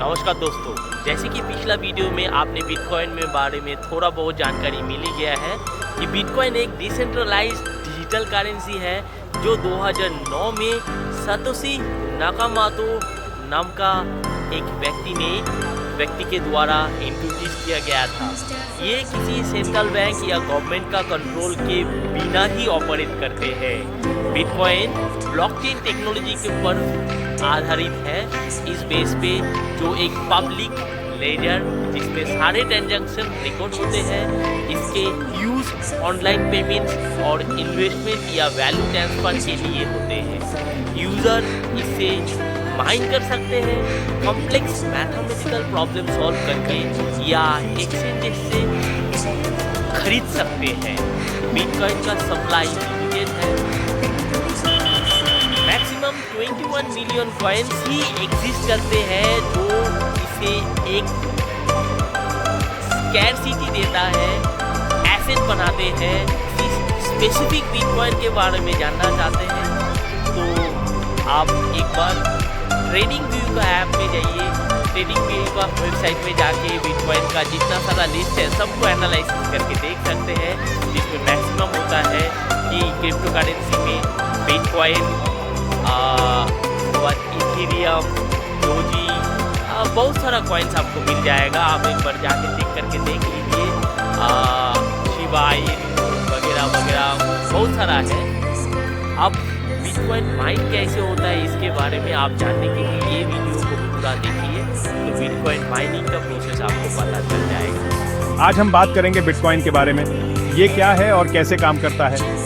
नमस्कार दोस्तों, जैसे कि पिछला वीडियो में आपने बिटकॉइन में बारे में थोड़ा बहुत जानकारी मिल ही गया है कि बिटकॉइन एक डिसेंट्रलाइज्ड डिजिटल करेंसी है जो 2009 में सातोशी नाकामोटो नाम का एक व्यक्ति के द्वारा इंट्रोड्यूस किया गया था। ये किसी सेंट्रल बैंक या गवर्नमेंट का कंट्रोल के बिना ही ऑपरेट करते हैं। बिटकॉइन ब्लॉकचेन टेक्नोलॉजी के ऊपर आधारित है। इस बेस पे जो एक पब्लिक लेजर जिसमें सारे ट्रांजैक्शन रिकॉर्ड होते हैं, इसके यूज ऑनलाइन पेमेंट्स और इन्वेस्टमेंट या वैल्यू ट्रांसफर के लिए होते हैं। यूज़र इससे माइन कर सकते हैं, कॉम्प्लेक्स मैथमेटिकल प्रॉब्लम सॉल्व करके या एक्सचेंजेस से खरीद सकते हैं। बिटकॉइन का सप्लाई लिमिटेड है। मैक्सिमम 21 मिलियन कॉइन्स ही एग्जिस्ट करते हैं जो इसे एक स्कैरसिटी देता है, एसेट बनाते हैं। स्पेसिफिक बिटकॉइन के बारे में जानना चाहते हैं तो आप एक बार ट्रेडिंग व्यू का ऐप में जाइए। ट्रेडिंग व्यू का वेबसाइट में जाके बिटकॉइन का जितना सारा लिस्ट है सबको एनालाइसिस करके देख सकते हैं, जिसमें मैक्सिमम होता है कि क्रिप्टो करेंसी में बिटकॉइन, इथेरियम, डोजी, बहुत सारा कॉइन्स आपको मिल जाएगा। आप एक बार जाके चेक करके देख लीजिए। शिबा इनू वगैरह वगैरह बहुत सारा है। अब बिटकॉइन माइन कैसे होता है इसके बारे में आप जानने के लिए ये वीडियो को पूरा देखिए, तो बिटकॉइन माइनिंग का प्रोसेस आपको पता चल जाएगा। आज हम बात करेंगे बिटकॉइन के बारे में। ये क्या है और कैसे काम करता है।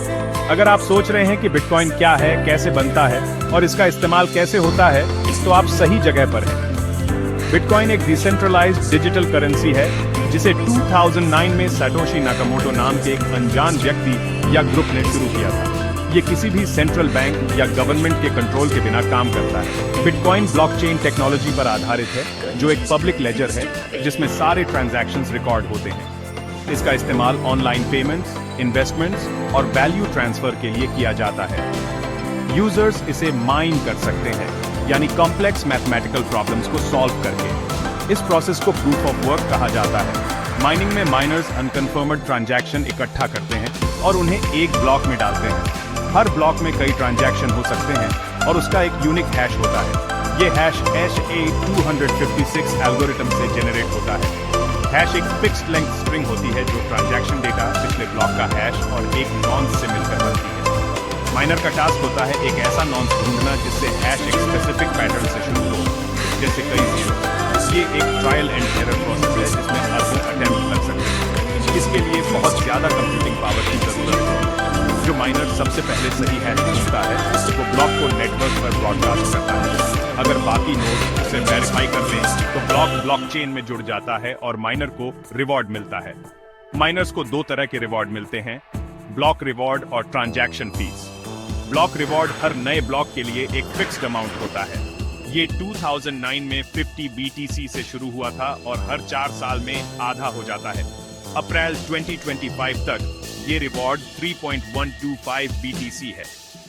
अगर आप सोच रहे हैं कि बिटकॉइन क्या है, कैसे बनता है और इसका इस्तेमाल कैसे होता है, तो आप सही जगह पर हैं। बिटकॉइन एक डिसेंट्रलाइज्ड डिजिटल करेंसी है जिसे 2009 में सातोशी नाकामोटो नाम के एक अनजान व्यक्ति या ग्रुप ने शुरू किया था। ये किसी भी सेंट्रल बैंक या गवर्नमेंट के कंट्रोल के बिना काम करता है। बिटकॉइन ब्लॉकचेन टेक्नोलॉजी पर आधारित है जो एक पब्लिक लेजर है जिसमें सारे ट्रांजैक्शंस रिकॉर्ड होते हैं। इसका इस्तेमाल ऑनलाइन पेमेंट्स, इन्वेस्टमेंट्स और वैल्यू ट्रांसफर के लिए किया जाता है। यूजर्स इसे माइन कर सकते हैं, यानी कॉम्प्लेक्स मैथमेटिकल प्रॉब्लम्स को सॉल्व करके। इस प्रोसेस को प्रूफ ऑफ वर्क कहा जाता है। माइनिंग में माइनर्स अनकन्फर्म्ड ट्रांजैक्शन इकट्ठा करते हैं और उन्हें एक ब्लॉक में डालते हैं। हर ब्लॉक में कई ट्रांजैक्शन हो सकते हैं और उसका एक यूनिक हैश होता है। ये हैश HA-256 एल्गोरिथम से जनरेट होता है। हैश एक फिक्स्ड लेंथ स्ट्रिंग होती है जो ट्रांजैक्शन डेटा, पिछले ब्लॉक का हैश और एक नॉन्स से मिलकर बनती है। माइनर का टास्क होता है एक ऐसा नॉन्स ढूंढना जिससे हैश एक स्पेसिफिक पैटर्न से शुरू हो, जैसे कई जीरो। ये एक ट्रायल एंड एरर प्रोसेस है जिसमें अरबों अटेम्प्ट लग सकते हैं। इसके लिए बहुत ज्यादा कंप्यूटिंग पावर की जरूरत है। जो माइनर सबसे पहले सही हैश ढूंढता है वो ब्लॉक को नेटवर्क पर ब्रॉडकास्ट करता है। अगर बाकी नोड उसे वेरीफाई कर लें तो ब्लॉक ब्लॉकचेन में जुड़ जाता है और माइनर को रिवॉर्ड मिलता है। माइनर्स को दो तरह के रिवॉर्ड मिलते हैं, ब्लॉक रिवॉर्ड और ट्रांजैक्शन फीस। ब्लॉक रिवॉर्ड हर नए ब्लॉक के लिए एक फिक्स्ड अमाउंट होता है। ये 2009 में 50 BTC से शुरू हुआ था और हर 4 साल में आधा हो जाता है। अप्रैल 2025 तक ये रिवॉर्ड 3.125 BTC है।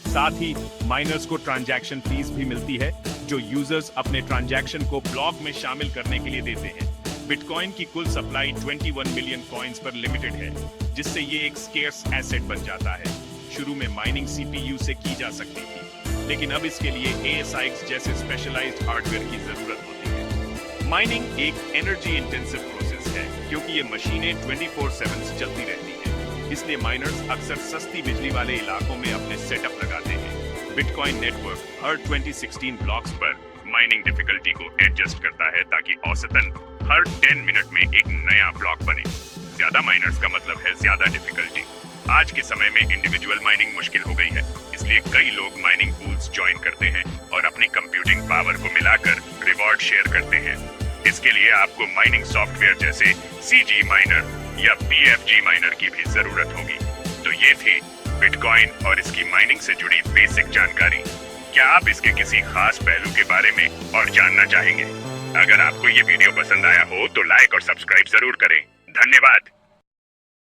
साथ ही माइनर्स को ट्रांजैक्शन फीस भी मिलती है जो यूजर्स अपने ट्रांजैक्शन को ब्लॉक में शामिल करने के लिए देते हैं। बिटकॉइन की कुल सप्लाई 21 मिलियन कॉइन्स पर लिमिटेड है, जिससे ये एक स्केर्स एसेट बन जाता है। शुरू में माइनिंग CPU से की जा सकती थी, लेकिन अब इसके लिए ASICs जैसे स्पेशलाइज्ड हार्डवेयर की जरूरत होती है। माइनिंग एक एनर्जी इंटेंसिव प्रोसेस है क्योंकि ये मशीनें 24/7 चलती रहती हैं। इसलिए माइनर्स अक्सर सस्ती बिजली वाले इलाकों में अपने सेटअप लगाते हैं। बिटकॉइन नेटवर्क हर 2016 ब्लॉक्स पर माइनिंग डिफिकल्टी को एडजस्ट करता है ताकि औसतन हर 10 मिनट में एक नया ब्लॉक बने। ज्यादा माइनर्स का मतलब है ज्यादा डिफिकल्टी। आज के समय में इंडिविजुअल माइनिंग मुश्किल हो गई है, इसलिए कई लोग माइनिंग पूल्स ज्वाइन करते हैं और अपनी कंप्यूटिंग पावर को मिलाकर रिवॉर्ड शेयर करते हैं। इसके लिए आपको माइनिंग सॉफ्टवेयर जैसे CG माइनर या BFG माइनर की भी जरूरत होगी। तो ये थी बिटकॉइन और इसकी माइनिंग से जुड़ी बेसिक जानकारी। क्या आप इसके किसी खास पहलू के बारे में और जानना चाहेंगे? अगर आपको ये वीडियो पसंद आया हो तो लाइक और सब्सक्राइब जरूर करें। धन्यवाद।